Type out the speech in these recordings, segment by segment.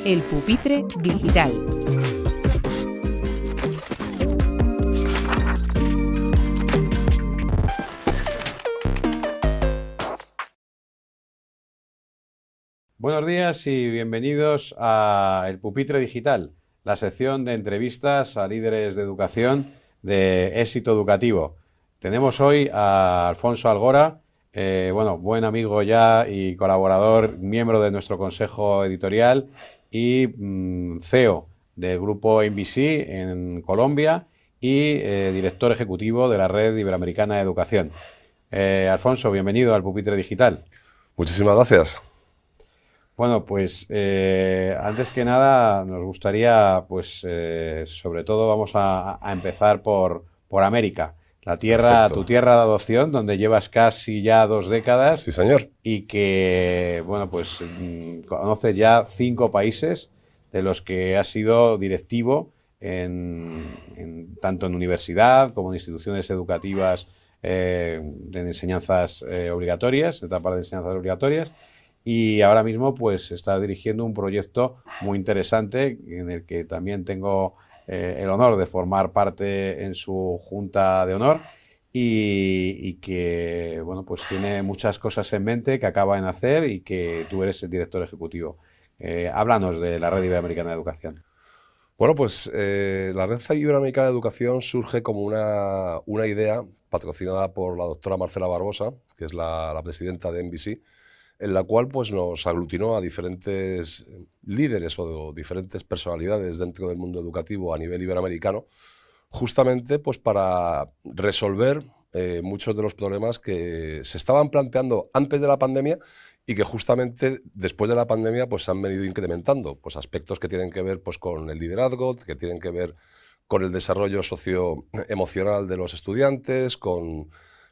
El Pupitre Digital. Buenos días y bienvenidos a El Pupitre Digital, la sección de entrevistas a líderes de educación de éxito educativo. Tenemos hoy a Alfonso Algora, buen amigo ya y colaborador, miembro de nuestro consejo editorial y CEO del grupo NBC en Colombia y director ejecutivo de la Red Iberoamericana de Educación. Alfonso, bienvenido al Pupitre Digital. Muchísimas gracias. Bueno, pues antes que nada nos gustaría, sobre todo vamos a empezar por América, la tierra, Perfecto. Tu tierra de adopción, donde llevas casi ya 2 décadas. Sí, señor. Y que, conoces ya 5 países de los que has sido directivo tanto en universidad como en instituciones educativas de enseñanzas obligatorias, etapas de enseñanzas obligatorias. Y ahora mismo pues está dirigiendo un proyecto muy interesante en el que también tengo el honor de formar parte en su junta de honor y que pues tiene muchas cosas en mente que acaba de nacer y que tú eres el director ejecutivo. Háblanos de la Red Iberoamericana de Educación. Bueno, pues la Red Iberoamericana de Educación surge como una idea patrocinada por la doctora Marcela Barbosa, que es la presidenta de NBC, en la cual pues, nos aglutinó a diferentes líderes o diferentes personalidades dentro del mundo educativo a nivel iberoamericano, justamente pues, para resolver muchos de los problemas que se estaban planteando antes de la pandemia y que justamente después de la pandemia pues, se han venido incrementando. Pues, aspectos que tienen que ver pues, con el liderazgo, que tienen que ver con el desarrollo socioemocional de los estudiantes, con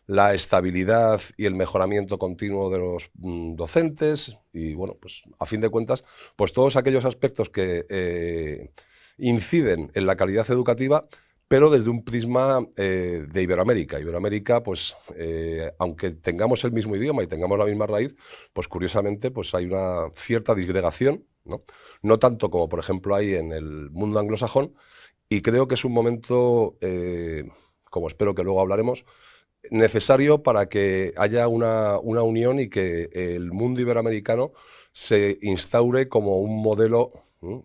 la estabilidad y el mejoramiento continuo de los docentes y, bueno, pues a fin de cuentas, pues todos aquellos aspectos que inciden en la calidad educativa, pero desde un prisma de Iberoamérica. Iberoamérica, pues, aunque tengamos el mismo idioma y tengamos la misma raíz, pues curiosamente pues hay una cierta disgregación, ¿no? No tanto como, por ejemplo, hay en el mundo anglosajón, y creo que es un momento, como espero que luego hablaremos, necesario para que haya una unión y que el mundo iberoamericano se instaure como un modelo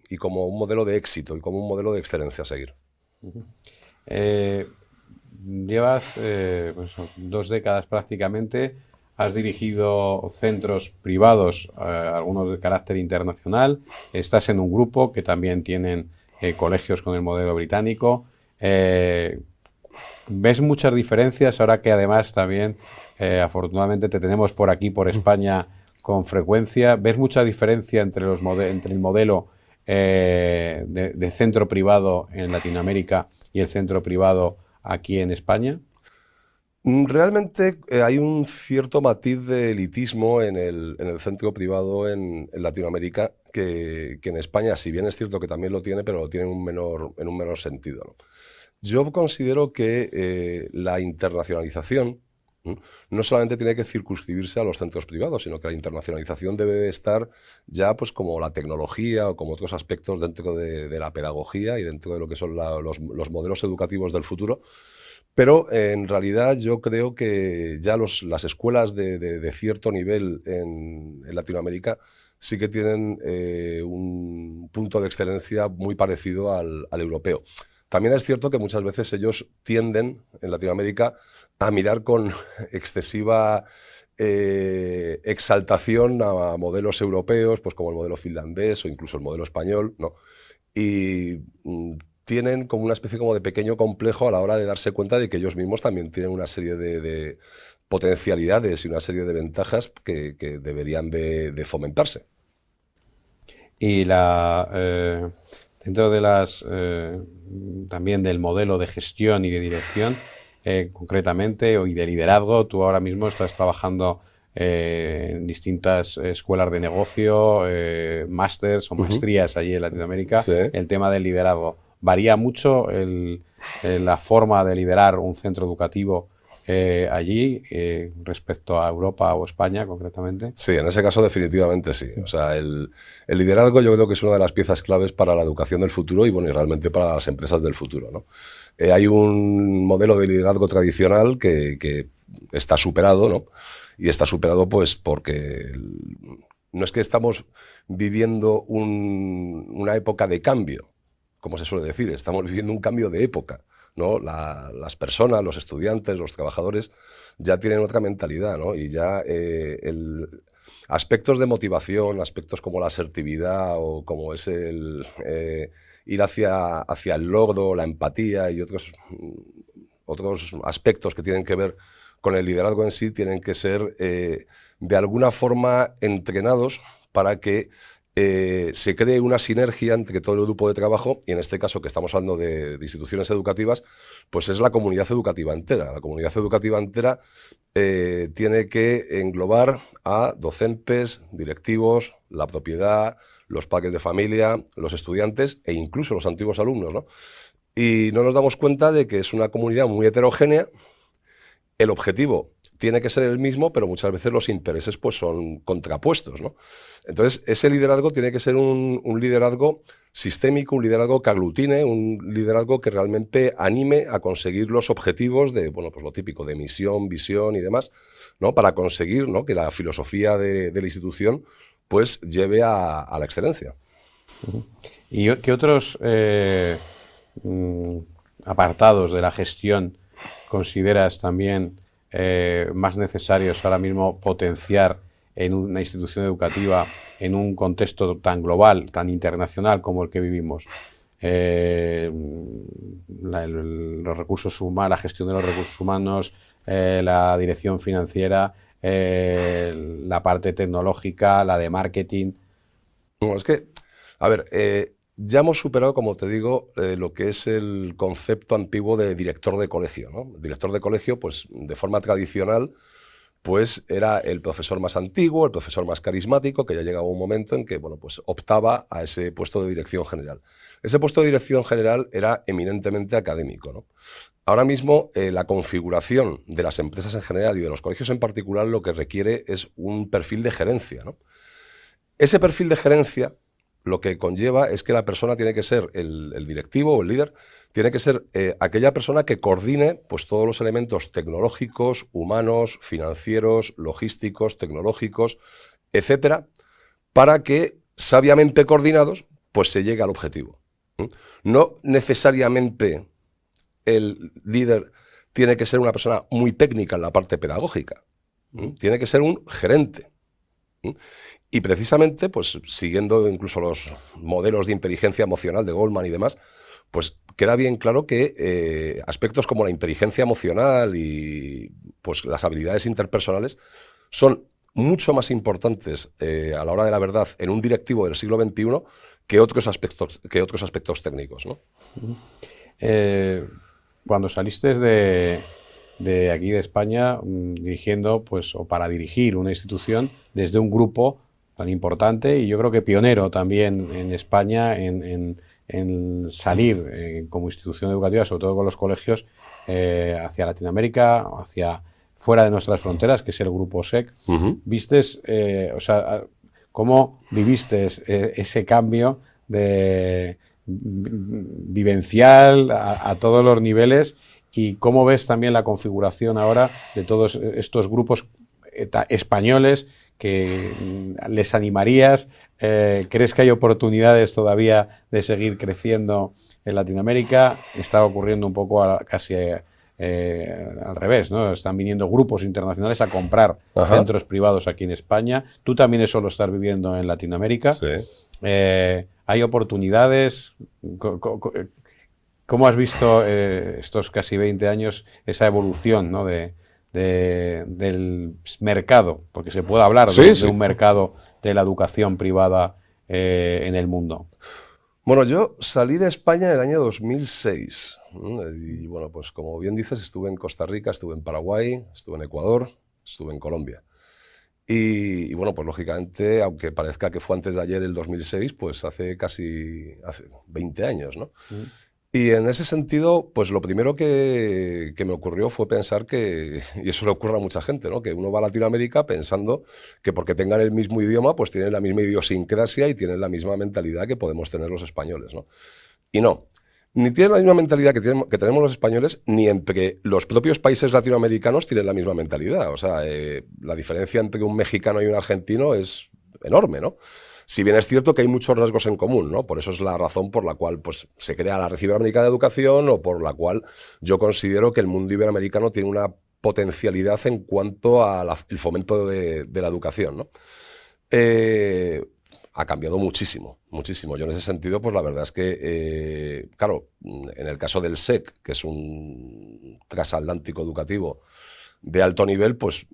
y como un modelo de éxito y como un modelo de excelencia a seguir. Llevas 2 décadas prácticamente, has dirigido centros privados, algunos de carácter internacional, estás en un grupo que también tienen colegios con el modelo británico. ¿Ves muchas diferencias ahora que además también afortunadamente te tenemos por aquí, por España, con frecuencia? ¿Ves mucha diferencia entre el modelo de centro privado en Latinoamérica y el centro privado aquí en España? Realmente hay un cierto matiz de elitismo en el centro privado en Latinoamérica que en España, si bien es cierto que también lo tiene, pero lo tiene en un menor sentido, ¿no? Yo considero que la internacionalización no solamente tiene que circunscribirse a los centros privados, sino que la internacionalización debe de estar ya pues como la tecnología o como otros aspectos dentro de la pedagogía y dentro de lo que son los modelos educativos del futuro. Pero en realidad yo creo que ya las escuelas de cierto nivel en Latinoamérica sí que tienen un punto de excelencia muy parecido al europeo. También es cierto que muchas veces ellos tienden, en Latinoamérica, a mirar con excesiva exaltación a modelos europeos, pues como el modelo finlandés o incluso el modelo español, ¿no? Y tienen como una especie como de pequeño complejo a la hora de darse cuenta de que ellos mismos también tienen una serie de potencialidades y una serie de ventajas que deberían de fomentarse. Y dentro de también del modelo de gestión y de dirección, concretamente, y de liderazgo, tú ahora mismo estás trabajando en distintas escuelas de negocio, másters o maestrías allí en Latinoamérica. Sí. El tema del liderazgo. ¿Varía mucho la forma de liderar un centro educativo allí respecto a Europa o España concretamente? Sí, en ese caso definitivamente sí. O sea, el liderazgo yo creo que es una de las piezas claves para la educación del futuro y, bueno, y realmente para las empresas del futuro, ¿no? Hay un modelo de liderazgo tradicional que está superado, ¿no? Y está superado pues porque no es que estamos viviendo una época de cambio, como se suele decir, estamos viviendo un cambio de época, ¿no? Las personas, los estudiantes, los trabajadores ya tienen otra mentalidad, ¿no? Y ya aspectos de motivación, aspectos como la asertividad o como es el ir hacia el logro, la empatía y otros aspectos que tienen que ver con el liderazgo en sí, tienen que ser de alguna forma entrenados para que se cree una sinergia entre todo el grupo de trabajo, y en este caso que estamos hablando de instituciones educativas, pues es la comunidad educativa entera. La comunidad educativa entera tiene que englobar a docentes, directivos, la propiedad, los padres de familia, los estudiantes e incluso los antiguos alumnos, ¿no? Y no nos damos cuenta de que es una comunidad muy heterogénea. El objetivo tiene que ser el mismo, pero muchas veces los intereses pues, son contrapuestos, ¿no? Entonces, ese liderazgo tiene que ser un liderazgo sistémico, un liderazgo que aglutine, un liderazgo que realmente anime a conseguir los objetivos de, bueno, pues lo típico, de misión, visión y demás, ¿no? Para conseguir, ¿no?, que la filosofía de la institución pues, lleve a la excelencia. ¿Y qué otros apartados de la gestión consideras también más necesarios ahora mismo potenciar en una institución educativa en un contexto tan global, tan internacional como el que vivimos? Los recursos humanos, la gestión de los recursos humanos, la dirección financiera, la parte tecnológica, la de marketing. Bueno, es que, a ver, ya hemos superado, como te digo, lo que es el concepto antiguo de director de colegio, ¿no? El director de colegio, pues, de forma tradicional, pues, era el profesor más antiguo, el profesor más carismático, que ya llegaba un momento en que, bueno, pues, optaba a ese puesto de dirección general. Ese puesto de dirección general era eminentemente académico, ¿no? Ahora mismo, la configuración de las empresas en general y de los colegios en particular lo que requiere es un perfil de gerencia, ¿no? Ese perfil de gerencia lo que conlleva es que la persona tiene que ser, el directivo o el líder, tiene que ser aquella persona que coordine pues, todos los elementos tecnológicos, humanos, financieros, logísticos, tecnológicos, etcétera, para que, sabiamente coordinados, pues se llegue al objetivo. No necesariamente el líder tiene que ser una persona muy técnica en la parte pedagógica. Tiene que ser un gerente. Y precisamente, pues siguiendo incluso los modelos de inteligencia emocional de Goldman y demás, pues queda bien claro que aspectos como la inteligencia emocional y pues las habilidades interpersonales son mucho más importantes a la hora de la verdad en un directivo del siglo XXI que otros aspectos técnicos, ¿no? Cuando saliste de aquí de España dirigiendo, pues, o para dirigir una institución desde un grupo tan importante y yo creo que pionero también en España en salir como institución educativa, sobre todo con los colegios, hacia Latinoamérica, hacia fuera de nuestras fronteras, que es el grupo SEC. ¿Vistes, o sea, cómo viviste ese cambio de vivencial a todos los niveles? ¿Y cómo ves también la configuración ahora de todos estos grupos españoles que les animarías? ¿Crees que hay oportunidades todavía de seguir creciendo en Latinoamérica? Está ocurriendo un poco casi al revés, ¿no? Están viniendo grupos internacionales a comprar centros privados aquí en España. Tú también eso lo estás viviendo en Latinoamérica. Sí. ¿Hay oportunidades? ¿Cómo has visto estos casi 20 años esa evolución, ¿no?, del mercado? Porque se puede hablar de un mercado de la educación privada en el mundo. Bueno, yo salí de España en el año 2006 y, bueno, pues como bien dices, estuve en Costa Rica, estuve en Paraguay, estuve en Ecuador, estuve en Colombia. Y bueno, pues lógicamente, aunque parezca que fue antes de ayer el 2006, pues hace 20 años, ¿no? Y en ese sentido, pues lo primero que me ocurrió fue pensar que, y eso le ocurre a mucha gente, ¿no? Que uno va a Latinoamérica pensando que porque tengan el mismo idioma, pues tienen la misma idiosincrasia y tienen la misma mentalidad que podemos tener los españoles, ¿no? Y no, ni tienen la misma mentalidad que tenemos los españoles, ni entre los propios países latinoamericanos tienen la misma mentalidad. O sea, la diferencia entre un mexicano y un argentino es enorme, ¿no? Si bien es cierto que hay muchos rasgos en común, ¿no? Por eso es la razón por la cual pues, se crea la Red Iberoamericana de Educación o por la cual yo considero que el mundo iberoamericano tiene una potencialidad en cuanto al fomento de la educación, ¿no? Ha cambiado muchísimo, muchísimo. Yo en ese sentido, pues la verdad es que, claro, en el caso del SEC, que es un transatlántico educativo de alto nivel, pues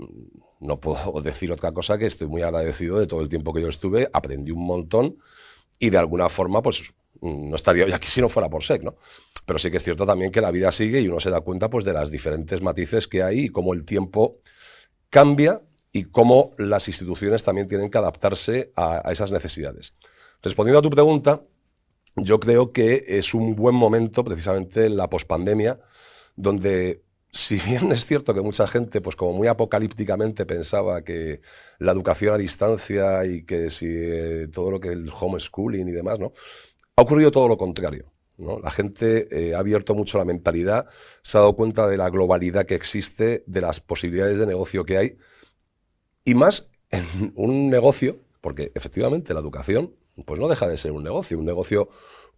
no puedo decir otra cosa que estoy muy agradecido de todo el tiempo que yo estuve, aprendí un montón y de alguna forma pues no estaría hoy aquí si no fuera por SEC, ¿no? Pero sí que es cierto también que la vida sigue y uno se da cuenta pues de las diferentes matices que hay y cómo el tiempo cambia y cómo las instituciones también tienen que adaptarse a esas necesidades. Respondiendo a tu pregunta, yo creo que es un buen momento precisamente la pospandemia, donde si bien es cierto que mucha gente, pues como muy apocalípticamente pensaba que la educación a distancia y que si todo lo que el homeschooling y demás, ¿no? Ha ocurrido todo lo contrario, ¿no? La gente ha abierto mucho la mentalidad, se ha dado cuenta de la globalidad que existe, de las posibilidades de negocio que hay, y más en un negocio, porque efectivamente la educación pues no deja de ser un negocio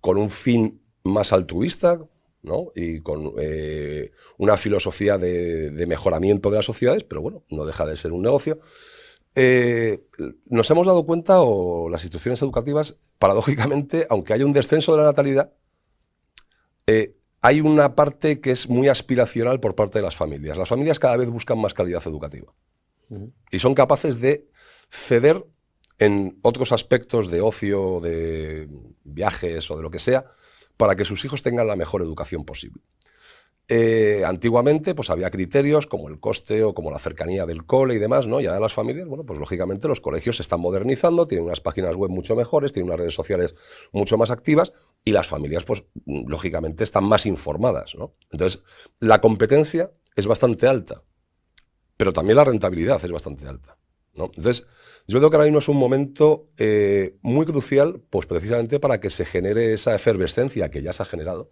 con un fin más altruista, ¿no? Y con una filosofía de mejoramiento de las sociedades, pero bueno, no deja de ser un negocio. Nos hemos dado cuenta, o las instituciones educativas, paradójicamente, aunque haya un descenso de la natalidad, hay una parte que es muy aspiracional por parte de las familias. Las familias cada vez buscan más calidad educativa y son capaces de ceder en otros aspectos de ocio, de viajes o de lo que sea, para que sus hijos tengan la mejor educación posible. Antiguamente pues había criterios como el coste o como la cercanía del cole y demás, ¿no? Y ahora las familias, bueno, pues lógicamente los colegios se están modernizando, tienen unas páginas web mucho mejores, tienen unas redes sociales mucho más activas y las familias pues lógicamente están más informadas, ¿no? Entonces la competencia es bastante alta, pero también la rentabilidad es bastante alta, ¿no? Entonces yo creo que ahora mismo es un momento muy crucial, pues precisamente para que se genere esa efervescencia que ya se ha generado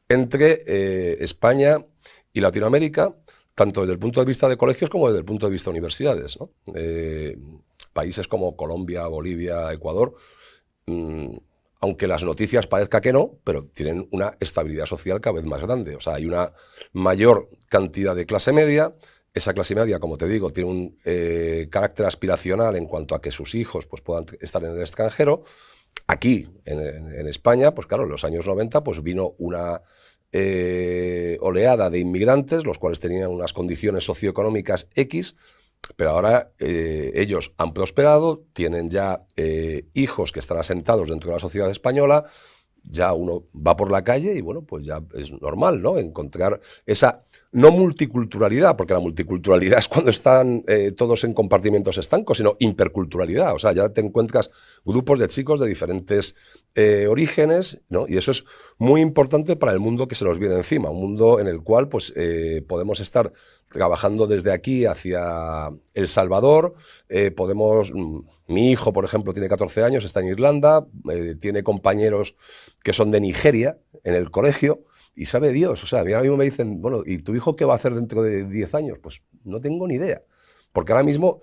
entre España y Latinoamérica, tanto desde el punto de vista de colegios como desde el punto de vista de universidades, ¿no? Países como Colombia, Bolivia, Ecuador, aunque las noticias parezca que no, pero tienen una estabilidad social cada vez más grande. O sea, hay una mayor cantidad de clase media. Esa clase media, como te digo, tiene un carácter aspiracional en cuanto a que sus hijos pues, puedan estar en el extranjero. Aquí, en España, pues claro, en los años 90 pues, vino una oleada de inmigrantes, los cuales tenían unas condiciones socioeconómicas X, pero ahora ellos han prosperado, tienen ya hijos que están asentados dentro de la sociedad española. Ya uno va por la calle y bueno, pues ya es normal, ¿no? Encontrar esa, no multiculturalidad, porque la multiculturalidad es cuando están todos en compartimentos estancos, sino interculturalidad. O sea, ya te encuentras grupos de chicos de diferentes orígenes, ¿no? Y eso es muy importante para el mundo que se nos viene encima, un mundo en el cual pues podemos estar trabajando desde aquí hacia El Salvador, mi hijo, por ejemplo, tiene 14 años, está en Irlanda, tiene compañeros que son de Nigeria en el colegio, y sabe Dios, o sea, a mí mismo me dicen, bueno, ¿y tu hijo qué va a hacer dentro de 10 años? Pues no tengo ni idea, porque ahora mismo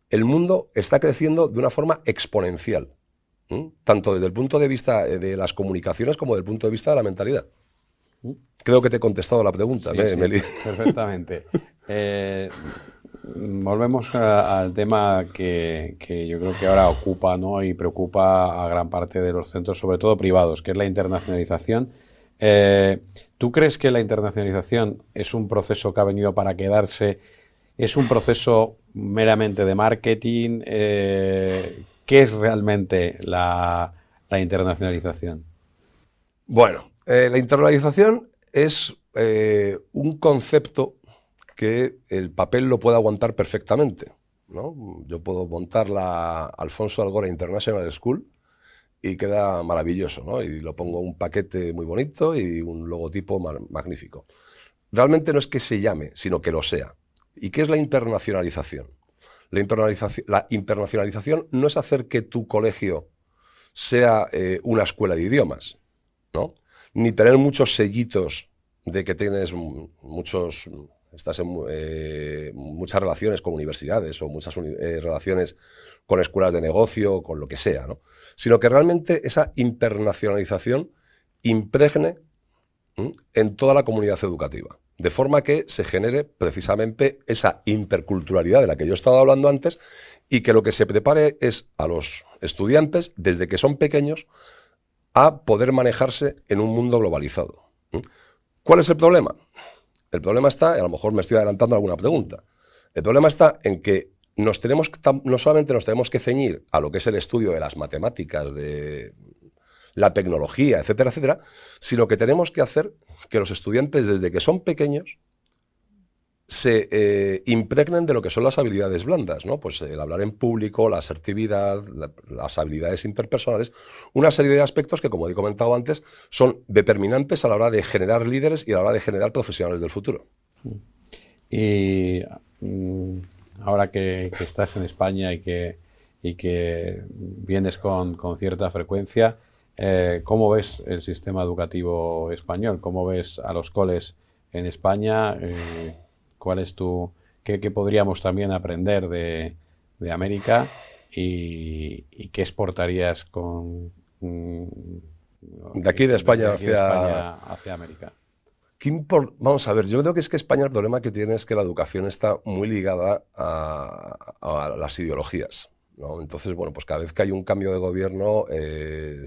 el mundo está creciendo de una forma exponencial, tanto desde el punto de vista de las comunicaciones como desde el punto de vista de la mentalidad. Creo que te he contestado la pregunta. Sí, Meli. perfectamente. Volvemos al tema que yo creo que ahora ocupa, ¿no? Y preocupa a gran parte de los centros, sobre todo privados, que es la internacionalización. ¿Tú crees que la internacionalización es un proceso que ha venido para quedarse? ¿Es un proceso meramente de marketing? ¿Qué es realmente la internacionalización? Bueno, la internalización es un concepto que el papel lo puede aguantar perfectamente, ¿no? Yo puedo montar la Alfonso Algora International School y queda maravilloso, ¿no? Y lo pongo en un paquete muy bonito y un logotipo magnífico. Realmente no es que se llame, sino que lo sea. ¿Y qué es la internacionalización? La internacionalización no es hacer que tu colegio sea una escuela de idiomas, ¿no? Ni tener muchos sellitos de que tienes estás en muchas relaciones con universidades o muchas relaciones con escuelas de negocio o con lo que sea, ¿no? Sino que realmente esa internacionalización impregne en toda la comunidad educativa, de forma que se genere precisamente esa interculturalidad de la que yo estaba hablando antes y que lo que se prepare es a los estudiantes, desde que son pequeños, a poder manejarse en un mundo globalizado. ¿Cuál es el problema? El problema está, y a lo mejor me estoy adelantando a alguna pregunta, el problema está en que no solamente nos tenemos que ceñir a lo que es el estudio de las matemáticas, de la tecnología, etcétera, etcétera, sino que tenemos que hacer que los estudiantes, desde que son pequeños, se impregnen de lo que son las habilidades blandas, ¿no? Pues el hablar en público, la asertividad, las habilidades interpersonales, una serie de aspectos que, como he comentado antes, son determinantes a la hora de generar líderes y a la hora de generar profesionales del futuro. Y ahora que estás en España y que vienes con cierta frecuencia, ¿cómo ves el sistema educativo español? ¿Cómo ves a los coles en España? ¿Cuál es qué podríamos también aprender de América y qué exportarías de aquí de España hacia América? Vamos a ver, yo creo que España, el problema que tiene es que la educación está muy ligada a las ideologías, ¿no? Entonces, bueno, pues cada vez que hay un cambio de gobierno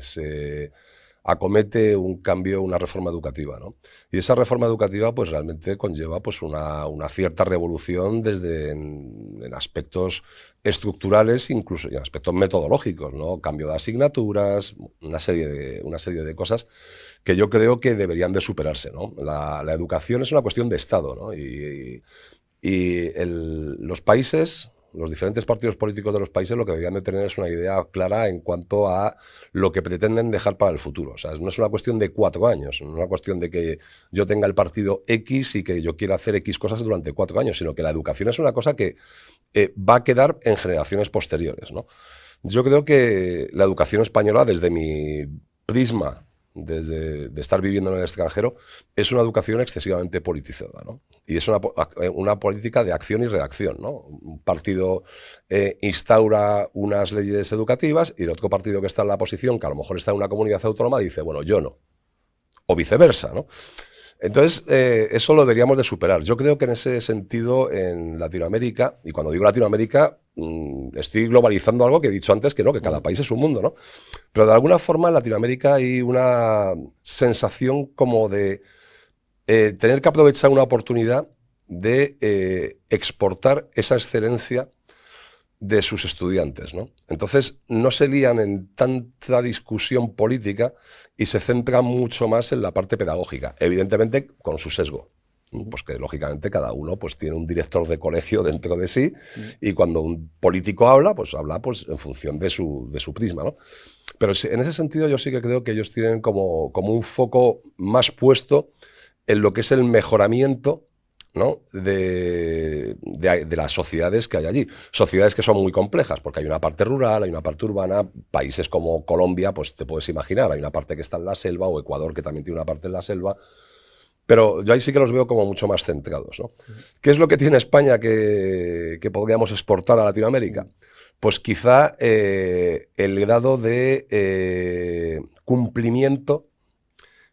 se acomete un cambio, una reforma educativa, ¿no? Y esa reforma educativa pues realmente conlleva pues una cierta revolución desde en aspectos estructurales, incluso en aspectos metodológicos, ¿no? Cambio de asignaturas, una serie de cosas que yo creo que deberían de superarse, ¿no? La educación es una cuestión de Estado, ¿no? Los países, los diferentes partidos políticos de los países, lo que deberían de tener es una idea clara en cuanto a lo que pretenden dejar para el futuro. O sea, no es una cuestión de 4 años, no es una cuestión de que yo tenga el partido X y que yo quiera hacer X cosas durante 4 años, sino que la educación es una cosa que va a quedar en generaciones posteriores, ¿no? Yo creo que la educación española, desde mi prisma, de estar viviendo en el extranjero, es una educación excesivamente politizada, ¿no? Y es una política de acción y reacción, ¿no? Un partido instaura unas leyes educativas y el otro partido que está en la oposición, que a lo mejor está en una comunidad autónoma, dice, bueno, yo no. O viceversa, ¿no? Entonces, eso lo deberíamos de superar. Yo creo que en ese sentido, en Latinoamérica, y cuando digo Latinoamérica, estoy globalizando algo que he dicho antes, que no, que cada país es un mundo, ¿no? Pero de alguna forma en Latinoamérica hay una sensación como de tener que aprovechar una oportunidad de exportar esa excelencia de sus estudiantes, ¿no? Entonces no se lían en tanta discusión política y se centran mucho más en la parte pedagógica, evidentemente con su sesgo, pues que lógicamente cada uno pues tiene un director de colegio dentro de sí y cuando un político habla pues en función de su prisma, ¿no? Pero en ese sentido yo sí que creo que ellos tienen como un foco más puesto en lo que es el mejoramiento, ¿no? de las sociedades que hay allí. Sociedades que son muy complejas, porque hay una parte rural, hay una parte urbana, países como Colombia, pues te puedes imaginar, hay una parte que está en la selva, o Ecuador, que también tiene una parte en la selva, pero yo ahí sí que los veo como mucho más centrados, ¿no? ¿Qué es lo que tiene España que podríamos exportar a Latinoamérica? Pues quizá el grado de cumplimiento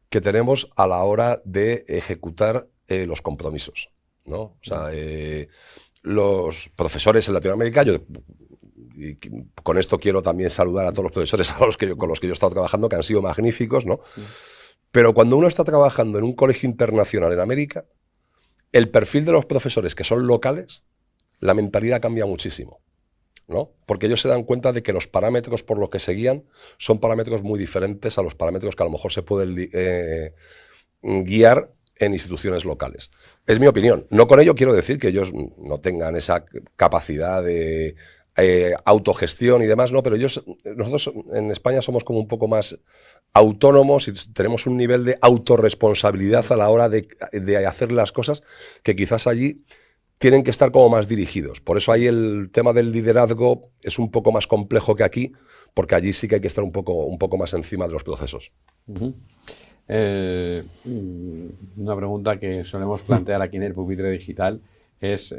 que tenemos a la hora de ejecutar los compromisos, ¿no? O sea, los profesores en Latinoamérica, y con esto quiero también saludar a todos los profesores con los que yo he estado trabajando, que han sido magníficos, ¿no? Pero cuando uno está trabajando en un colegio internacional en América, el perfil de los profesores que son locales, la mentalidad cambia muchísimo, ¿no? Porque ellos se dan cuenta de que los parámetros por los que se guían son parámetros muy diferentes a los parámetros que a lo mejor se pueden guiar en instituciones locales. Es mi opinión. No con ello quiero decir que ellos no tengan esa capacidad de autogestión y demás, ¿no? Pero nosotros en España somos como un poco más autónomos y tenemos un nivel de autorresponsabilidad a la hora de hacer las cosas que quizás allí tienen que estar como más dirigidos. Por eso ahí el tema del liderazgo es un poco más complejo que aquí, porque allí sí que hay que estar un poco más encima de los procesos. Uh-huh. Una pregunta que solemos plantear aquí en el Pupitre Digital es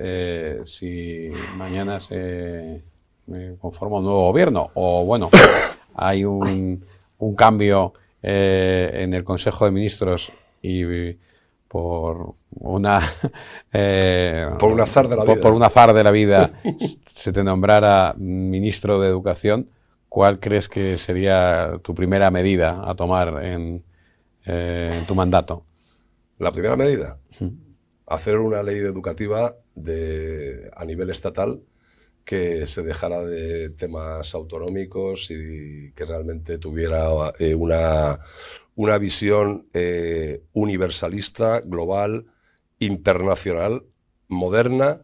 si mañana se conforma un nuevo gobierno o, bueno, hay un cambio en el Consejo de Ministros y por un azar de la vida se te nombrara ministro de Educación, ¿cuál crees que sería tu primera medida a tomar en tu mandato? La primera medida, hacer una ley educativa a nivel estatal que se dejara de temas autonómicos y que realmente tuviera una visión universalista, global, internacional, moderna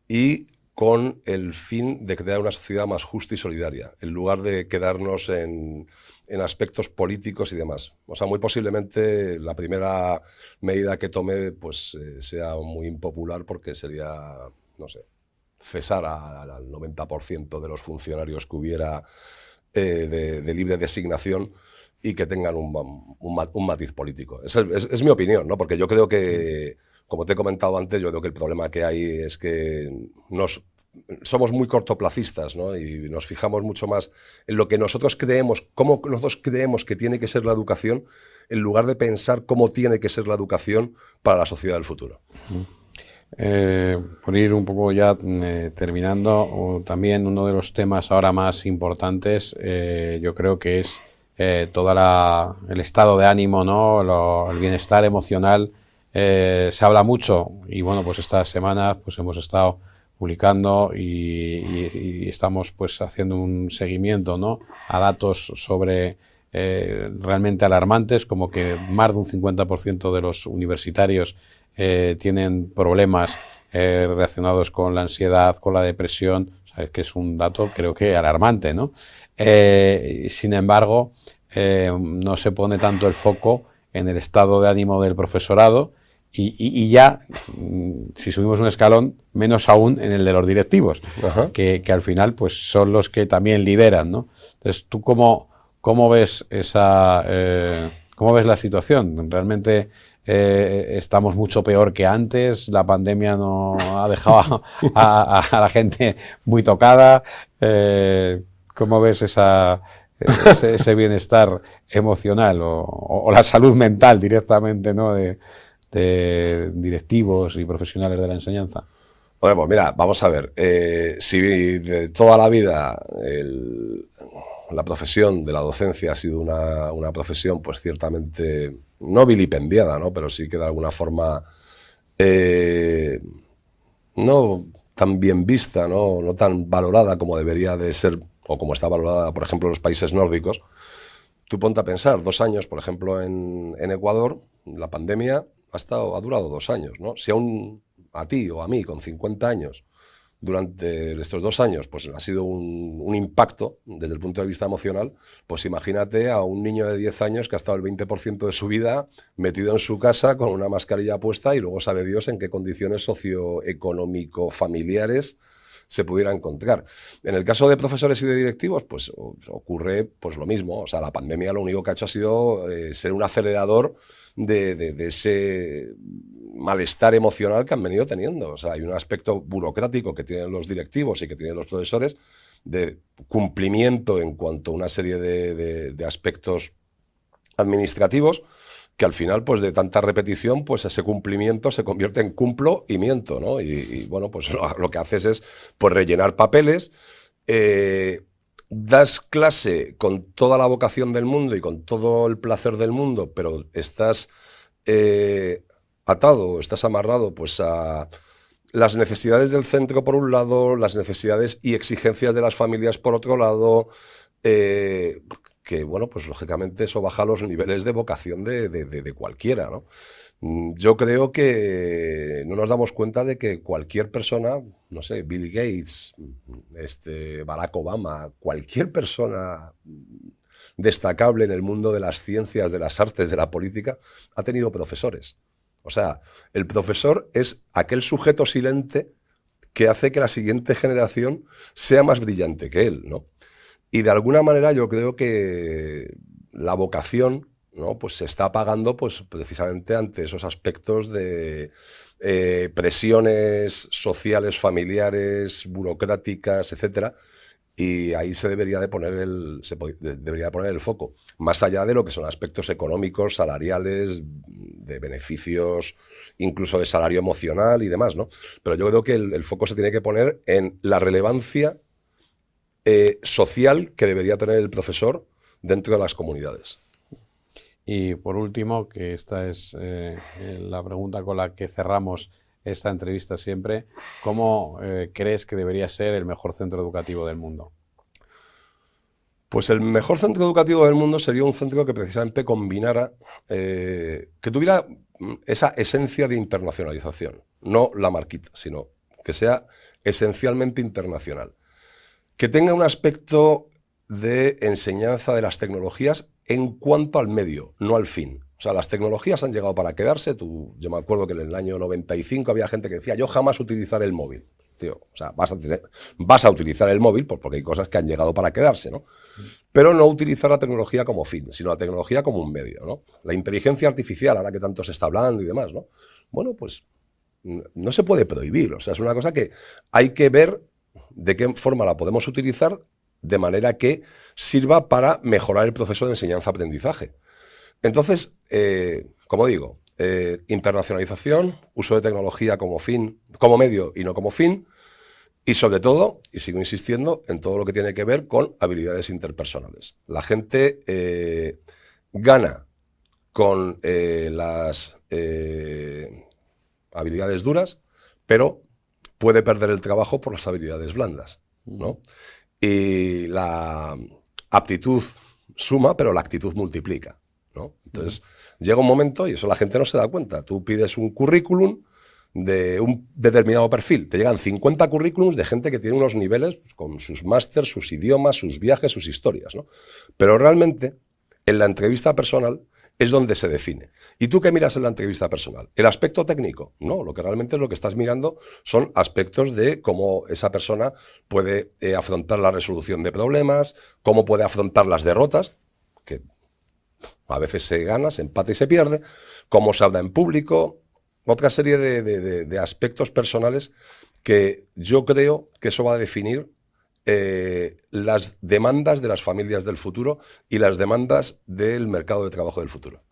y con el fin de crear una sociedad más justa y solidaria, en lugar de quedarnos en aspectos políticos y demás. O sea, muy posiblemente la primera medida que tome pues, sea muy impopular porque sería, no sé, cesar al 90% de los funcionarios que hubiera de libre designación y que tengan un matiz político. Es mi opinión, ¿no? Porque yo creo que, como te he comentado antes, yo creo que el problema que hay es que somos muy cortoplacistas, ¿no? Y nos fijamos mucho más en lo que nosotros creemos, cómo nosotros creemos que tiene que ser la educación, en lugar de pensar cómo tiene que ser la educación para la sociedad del futuro. Por ir un poco ya terminando, también uno de los temas ahora más importantes, yo creo que es todo el estado de ánimo, ¿no? El bienestar emocional. Se habla mucho y bueno, pues esta semana pues hemos estado publicando y estamos pues haciendo un seguimiento, ¿no? A datos sobre realmente alarmantes, como que más de un 50% de los universitarios tienen problemas relacionados con la ansiedad, con la depresión. O sea, que es un dato creo que alarmante, ¿no? Sin embargo, no se pone tanto el foco en el estado de ánimo del profesorado y ya, si subimos un escalón, menos aún en el de los directivos, que al final pues son los que también lideran, ¿no? Entonces, ¿tú cómo ves cómo ves la situación? ¿Realmente estamos mucho peor que antes? ¿La pandemia no ha dejado a la gente muy tocada? ¿Cómo ves ese bienestar emocional o la salud mental directamente, ¿no? de directivos y profesionales de la enseñanza? Bueno, pues mira, vamos a ver. Si de toda la vida la profesión de la docencia ha sido una profesión, pues ciertamente no vilipendiada, ¿no? Pero sí que de alguna forma no tan bien vista, no tan valorada como debería de ser o como está valorada, por ejemplo, en los países nórdicos. Tú ponte a pensar, 2 años, por ejemplo, en Ecuador, la pandemia ha durado 2 años, ¿no? Si a ti o a mí, con 50 años, durante estos 2 años, pues ha sido un impacto desde el punto de vista emocional, pues imagínate a un niño de 10 años que ha estado el 20% de su vida metido en su casa con una mascarilla puesta y luego sabe Dios en qué condiciones socioeconómico-familiares se pudiera encontrar. En el caso de profesores y de directivos, pues ocurre pues lo mismo. O sea, la pandemia lo único que ha hecho ha sido ser un acelerador de ese malestar emocional que han venido teniendo. O sea, hay un aspecto burocrático que tienen los directivos y que tienen los profesores de cumplimiento en cuanto a una serie de aspectos administrativos que al final, pues de tanta repetición, pues ese cumplimiento se convierte en cumplo y miento, ¿no? Y bueno, pues lo que haces es pues rellenar papeles, das clase con toda la vocación del mundo y con todo el placer del mundo, pero estás atado, estás amarrado pues a las necesidades del centro por un lado, las necesidades y exigencias de las familias por otro lado, que, bueno, pues lógicamente eso baja los niveles de vocación de cualquiera, ¿no? Yo creo que no nos damos cuenta de que cualquier persona, no sé, Bill Gates, Barack Obama, cualquier persona destacable en el mundo de las ciencias, de las artes, de la política, ha tenido profesores. O sea, el profesor es aquel sujeto silente que hace que la siguiente generación sea más brillante que él, ¿no? Y de alguna manera yo creo que la vocación, ¿no?, pues se está apagando pues, precisamente ante esos aspectos de presiones sociales, familiares, burocráticas, etcétera. Y ahí se debería de poner debería poner el foco, más allá de lo que son aspectos económicos, salariales, de beneficios, incluso de salario emocional y demás, ¿no? Pero yo creo que el foco se tiene que poner en la relevancia social que debería tener el profesor dentro de las comunidades. Y por último, que esta es la pregunta con la que cerramos esta entrevista siempre, ¿cómo crees que debería ser el mejor centro educativo del mundo? Pues el mejor centro educativo del mundo sería un centro que precisamente combinara, que tuviera esa esencia de internacionalización, no la marquita, sino que sea esencialmente internacional. Que tenga un aspecto de enseñanza de las tecnologías en cuanto al medio, no al fin. O sea, las tecnologías han llegado para quedarse. Yo me acuerdo que en el año 95 había gente que decía, yo jamás utilizaré el móvil. Tío, o sea, vas a utilizar el móvil porque hay cosas que han llegado para quedarse, ¿no? Pero no utilizar la tecnología como fin, sino la tecnología como un medio, ¿no? La inteligencia artificial, ahora que tanto se está hablando y demás, ¿no? Bueno, pues no se puede prohibir. O sea, es una cosa que hay que ver de qué forma la podemos utilizar de manera que sirva para mejorar el proceso de enseñanza-aprendizaje. Entonces, como digo, internacionalización, uso de tecnología como fin, como medio y no como fin, y sobre todo, y sigo insistiendo, en todo lo que tiene que ver con habilidades interpersonales. La gente gana con las habilidades duras, pero puede perder el trabajo por las habilidades blandas, ¿no? Y la aptitud suma, pero la actitud multiplica, ¿no? Entonces, llega un momento, y eso la gente no se da cuenta, tú pides un currículum de un determinado perfil, te llegan 50 currículums de gente que tiene unos niveles pues, con sus másters, sus idiomas, sus viajes, sus historias, ¿no? Pero realmente, en la entrevista personal, es donde se define. ¿Y tú qué miras en la entrevista personal? ¿El aspecto técnico? No, lo que realmente es lo que estás mirando son aspectos de cómo esa persona puede afrontar la resolución de problemas, cómo puede afrontar las derrotas, que a veces se gana, se empata y se pierde, cómo se habla en público, otra serie de aspectos personales que yo creo que eso va a definir las demandas de las familias del futuro y las demandas del mercado de trabajo del futuro.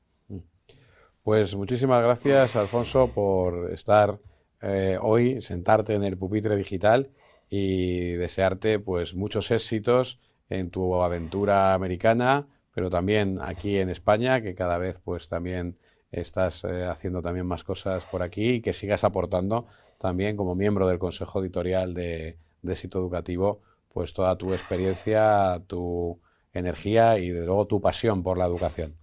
Pues muchísimas gracias, Alfonso, por estar hoy, sentarte en el pupitre digital y desearte pues muchos éxitos en tu aventura americana, pero también aquí en España, que cada vez pues también estás haciendo también más cosas por aquí y que sigas aportando también como miembro del Consejo Editorial de Éxito Educativo pues toda tu experiencia, tu energía y desde luego tu pasión por la educación.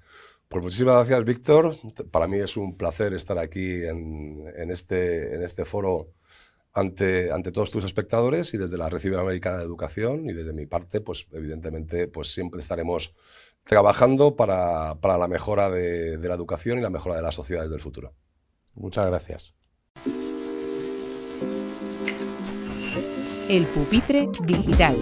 Pues muchísimas gracias, Víctor. Para mí es un placer estar aquí en este foro ante todos tus espectadores y desde la Red Iberoamericana de Educación y desde mi parte, pues evidentemente pues siempre estaremos trabajando para la mejora de la educación y la mejora de las sociedades del futuro. Muchas gracias. El pupitre digital.